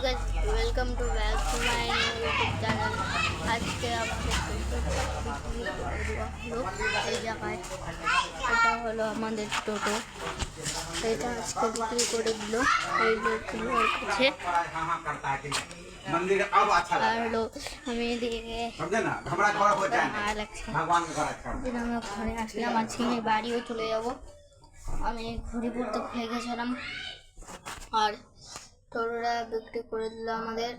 guys, welcome to back to my new YouTube channel. আজকে আমাদের এই জায়গায় এটা হলো আমাদের টোটো, এটা আজকে বিক্রি করে দিল এই লোকের কাছে। আর হলো আমি এদিকে আমরা ঘরে আসলাম, আজকে আমি বাড়িও চলে যাব। আমি ঘড়িপুর তো খুলে গেছিলাম আর টোটোটা বিক্রি করে দিল আমাদের।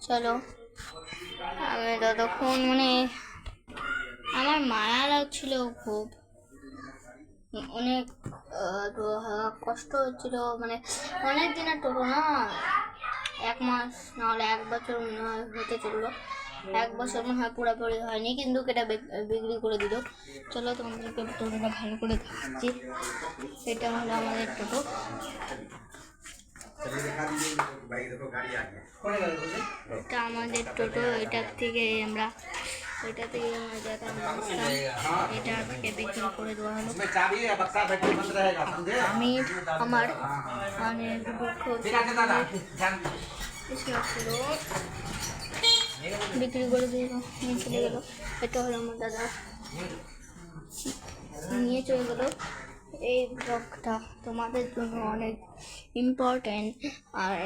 চলো, আমি ততক্ষণ আমার মায়া লাগছিল খুব, অনেক কষ্ট হচ্ছিল। অনেক দিনের টোটো না, 1 মাস নাহলে 1 বছর মনে হয় হতে চললো। 1 বছর মনে হয় পুরোপুরি হয়নি, কিন্তু এটা বিক্রি করে দিল। চলো তোমাদেরকে টোটোটা ভালো করে দেখাচ্ছি। এটা হলো আমাদের টোটো। এটা আমাদের টোটো, এটা থেকে আমরা এটা থেকে বিক্রি করে দেওয়া হলো। আমি আমার দুঃখ বিক্রি করে দিয়ে চলে গেল। এটা হলো আমার দাদা নিয়ে চলে গেল। এই ব্লগটা তোমাদের জন্য অনেক ইম্পর্টেন্ট, আর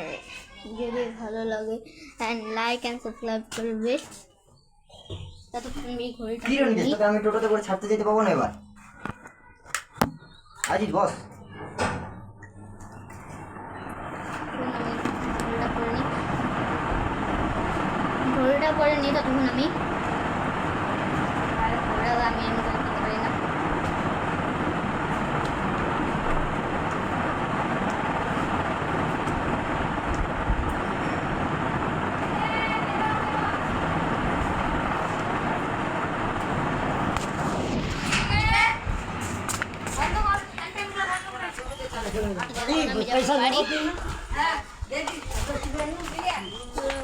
যদি ভালো লাগে লাইক অ্যান্ড সাবস্ক্রাইব করবে। ততক্ষণ আমি ঘড়িটা আমি টোটোতে করে ছাড়তে যেতে পাবো না এবার। আজিজ বস ঘড়িটা পরে নি ততক্ষণ আমি করতে পারি না।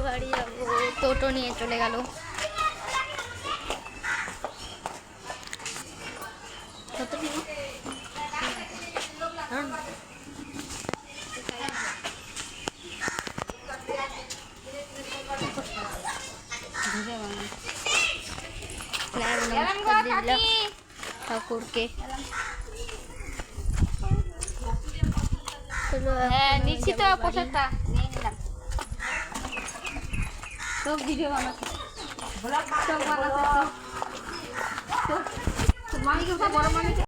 বাড়ি যাবো, টোটো নিয়ে চলে গেল। ঠাকুরকে নিচ্ছি তো পোশাকটা নিয়ে নিলাম। সব ভিডিও বানাচ্ছি, সব বানাচ্ছি। মামিকে বড় মামিকে